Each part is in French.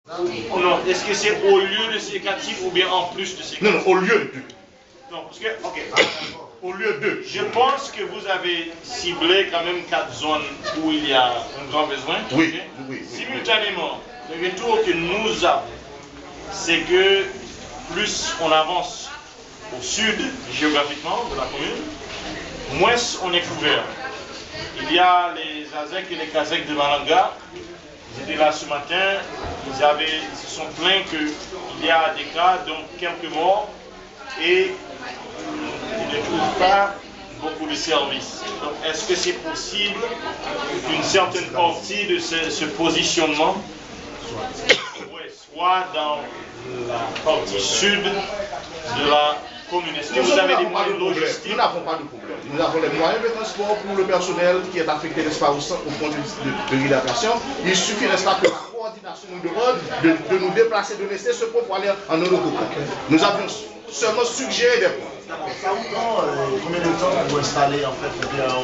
Oh non, est-ce que c'est au lieu de ces 4 types ou bien en plus de ces 4 types? Non, non, au lieu de 2. Non, parce que, ok. Au lieu de. Je pense que vous avez ciblé quand même 4 zones où il y a un grand besoin. Oui, Okay? oui. Simultanément, le retour que nous avons, c'est que plus on avance au sud, géographiquement, de la commune, moins on est couvert. Il y a les Azek et les Kazek de Malanga. Ils étaient là ce matin. Ils se sont plaints qu'il y a des cas, donc quelques morts, et ils ne trouvent pas beaucoup de services. Donc, est-ce que c'est possible qu'une certaine partie de ce positionnement soit dans la partie sud de la commune? Est-ce que vous avez des moyens logistiques? Nous n'avons pas de problème. Nous avons les moyens de transport pour le personnel qui est affecté, n'est-ce pas, au point de réadaptation. Il suffit, n'est-ce pas, que la coordination nous demande de nous déplacer, de laisser ce point pour aller en Eurococa. Nous avions seulement suggéré des points. Ça vous prend combien de temps pour installer en fait le PAO?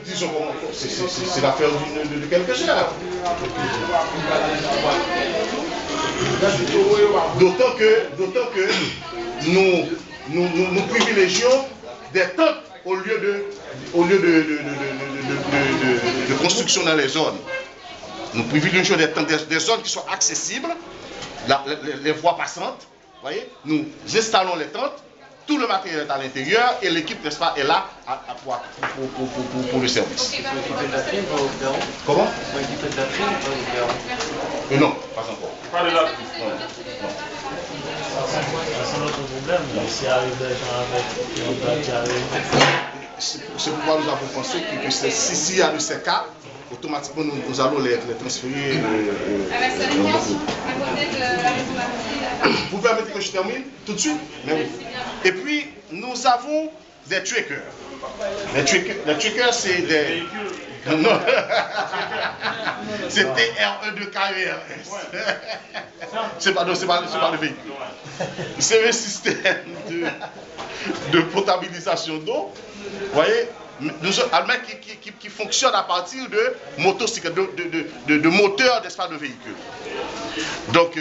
Disons, c'est l'affaire de quelques heures. D'autant que nous privilégions des tentes au lieu de construction dans les zones. Nous privilégions des zones qui sont accessibles, les voies passantes. Voyez, nous installons les tentes, tout le matériel est à l'intérieur et l'équipe, n'est-ce pas, est là pour le service. Comment? Non, pas encore. Pas de là. C'est notre problème, si arrive des gens avec qui arrivent. C'est pourquoi nous avons pensé que s'il y a de ces cas, automatiquement nous allons les transférer. Vous permettez que je termine tout de suite? Et puis, nous avons des trackers. Les trackers, c'est des... Non, c'est TRE de KRS. C'est pas le véhicule. C'est un système de potabilisation d'eau. Vous voyez, qui fonctionne à partir de motocyclettes, de moteurs d'espace de véhicule. Donc,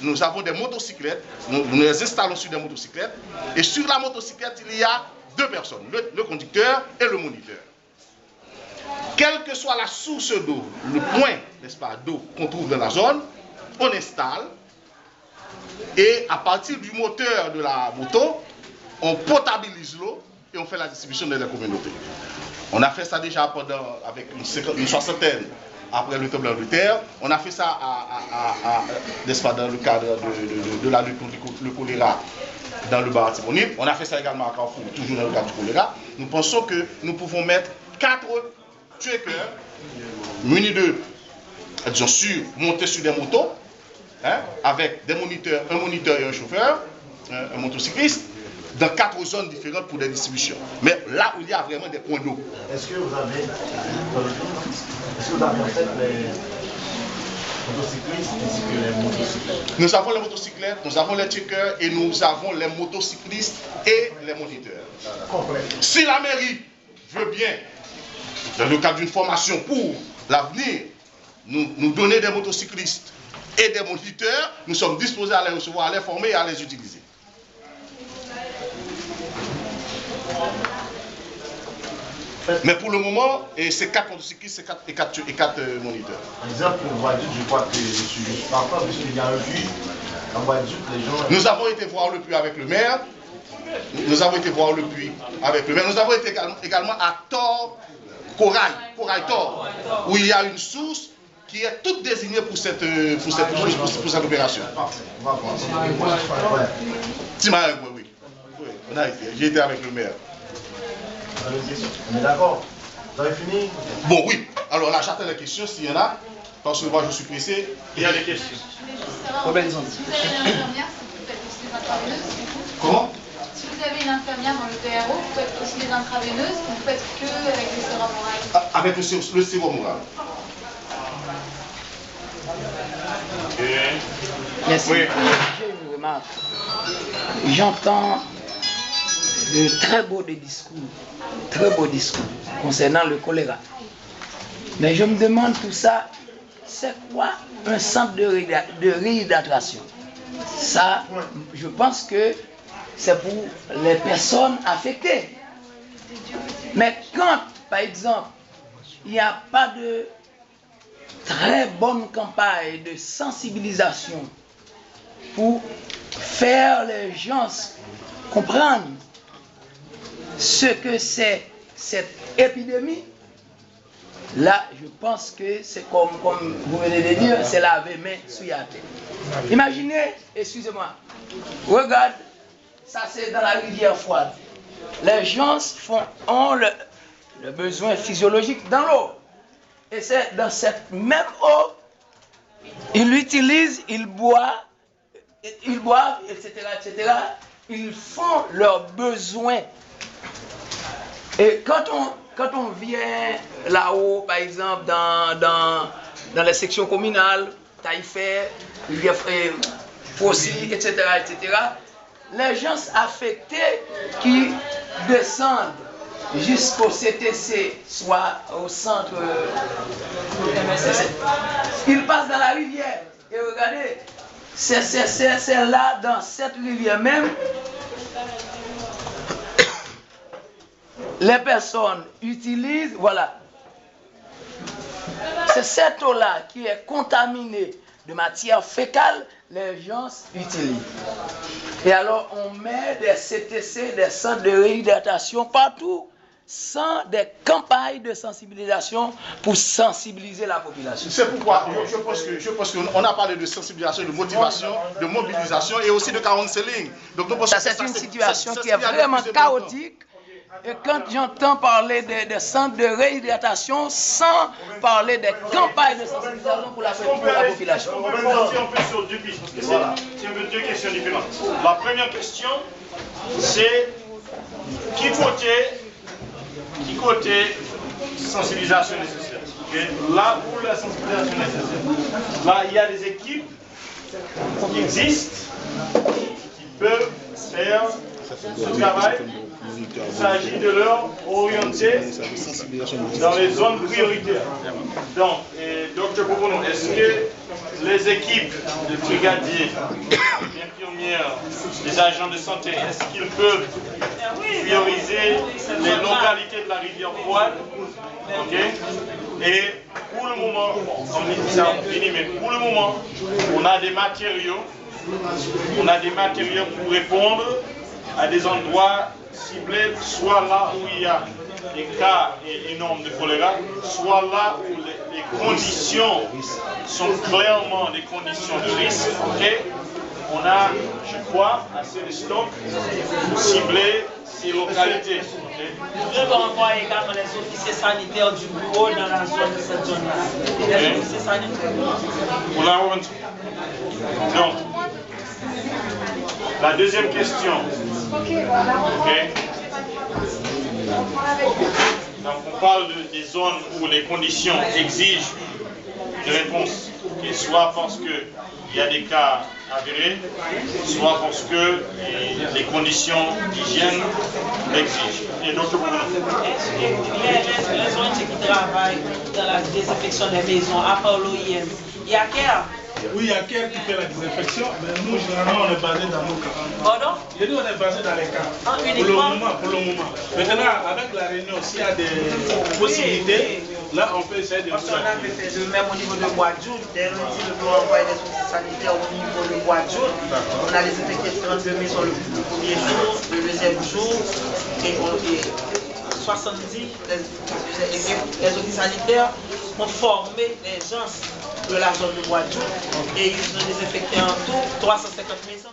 nous avons des motocyclettes, nous les installons sur des motocyclettes, et sur la motocyclette, il y a 2 personnes, le conducteur et le moniteur. Quelle que soit la source d'eau, le point, n'est-ce pas, d'eau qu'on trouve dans la zone, on installe, et à partir du moteur de la moto, on potabilise l'eau, et on fait la distribution dans les communautés. On a fait ça déjà avec une soixantaine après le tremblement de terre. On a fait ça n'est-ce pas, dans le cadre de la lutte contre le choléra dans le Bas-Artibonite. On a fait ça également à Carrefour, toujours dans le cadre du choléra. Nous pensons que nous pouvons mettre 4 trackers munis de, disons, montés sur des motos, hein, avec des moniteurs, un moniteur et un chauffeur, un motocycliste, dans 4 zones différentes pour des distributions. Mais là où il y a vraiment des points d'eau. Est-ce que vous avez en fait les motocyclistes ainsi que les motocyclettes? Nous avons les motocyclettes, nous avons les checkers et nous avons les motocyclistes et les moniteurs. Complet. Si la mairie veut bien, dans le cadre d'une formation pour l'avenir, nous donner des motocyclistes et des moniteurs, nous sommes disposés à les recevoir, à les former et à les utiliser. Mais pour le moment, c'est 4 motocyclistes et 4 moniteurs. Par exemple, pour Bois-Duc, je crois que je suis partant, parce qu'il y a un puits. En Bois-Duc, les gens... Nous avons été voir le puits avec le maire. Nous avons été voir le puits avec le maire. Nous avons été également à Tor, Corail Tor, où il y a une source qui est toute désignée pour cette opération. Oui. J'ai été avec le maire. On est d'accord? Vous avez fini? Bon, oui. Alors là, j'attends les questions s'il y en a. Parce que moi, je suis pressé. Il y a des questions. Robert, si vous avez une infirmière, vous faites aussi des intraveineuses. Comment? Si vous avez une infirmière dans le PRO, vous faites aussi des intraveineuses, ou vous faites que avec le sérum oral? Avec le sérum oral. Merci. Oui. J'ai une remarque. J'entends de très beaux discours concernant le choléra. Mais je me demande tout ça, c'est quoi un centre de réhydratation? Ça, je pense que c'est pour les personnes affectées. Mais quand, par exemple, il n'y a pas de très bonne campagne de sensibilisation pour faire les gens comprendre ce que c'est cette épidémie, là, je pense que c'est comme vous venez de dire, c'est laver main sur la tête. Imaginez, excusez-moi, regarde, ça c'est dans la rivière froide. Les gens ont le besoin physiologique dans l'eau. Et c'est dans cette même eau, ils l'utilisent, ils boivent, etc., etc. Ils font leurs besoins. Et quand on vient là-haut, par exemple, dans les sections communales, Taïfé, Fossi, etc., etc., les gens affectés qui descendent jusqu'au CTC, soit au centre MSC, ils passent dans la rivière. Et regardez, c'est là, dans cette rivière même, les personnes utilisent, voilà, c'est cette eau-là qui est contaminée de matière fécale, les gens utilisent. Et alors on met des CTC, des centres de réhydratation partout, sans des campagnes de sensibilisation pour sensibiliser la population. C'est pourquoi je pense qu'on a parlé de sensibilisation, de motivation, de mobilisation et aussi de counseling. Donc, ça c'est une situation qui est vraiment chaotique. Et quand j'entends parler des centres de réhydratation sans parler des campagnes de sensibilisation pour la population. On va partir un peu sur deux pistes, parce que c'est un peu deux questions différentes. La première question, c'est qui côté sensibilisation nécessaire. Okay? Là où la sensibilisation nécessaire, là il y a des équipes qui existent, qui peuvent faire ce travail. Il s'agit de leur orienter dans les zones prioritaires. Donc, Dr Bobono, est-ce que les équipes de brigadiers, d'infirmières, des agents de santé, est-ce qu'ils peuvent prioriser les localités de la rivière froide? Okay. Et pour le moment, comme dit ça, mais pour le moment, on a des matériaux pour répondre à des endroits ciblés, soit là où il y a des cas énormes de choléra, soit là où les conditions sont clairement des conditions de risque. Okay? On a, je crois, assez de stocks pour cibler ces localités. Nous devons envoyer également les officiers sanitaires du bureau dans la zone de cette zone-là. Les officiers sanitaires. Donc, la deuxième question. Okay. Donc, on parle des zones où les conditions exigent une réponse, okay, soit parce qu'il y a des cas avérés, soit parce que les conditions d'hygiène l'exigent. Et donc, les ONG qui travaillent dans la désinfection des maisons, à part l'OIM, il y a CARE. Oui, il y a CARE qui fait la désinfection, mais nous, généralement, on est basé dans nos camps. Pardon? Et nous, on est basé dans les camps. Ah, pour le moment. Maintenant, avec la réunion, s'il y a des possibilités, là, on peut essayer de... Parce qu'on avait fait de même au niveau de Guadeloupe, dès lundi, nous devons envoyer des outils sanitaires au niveau de Guadeloupe. On a désinfecté 32 maisons le premier jour, le deuxième jour, et 70, les outils sanitaires ont formé les gens de la zone de Guadeloupe et ils ont désinfecté en tout 350 maisons.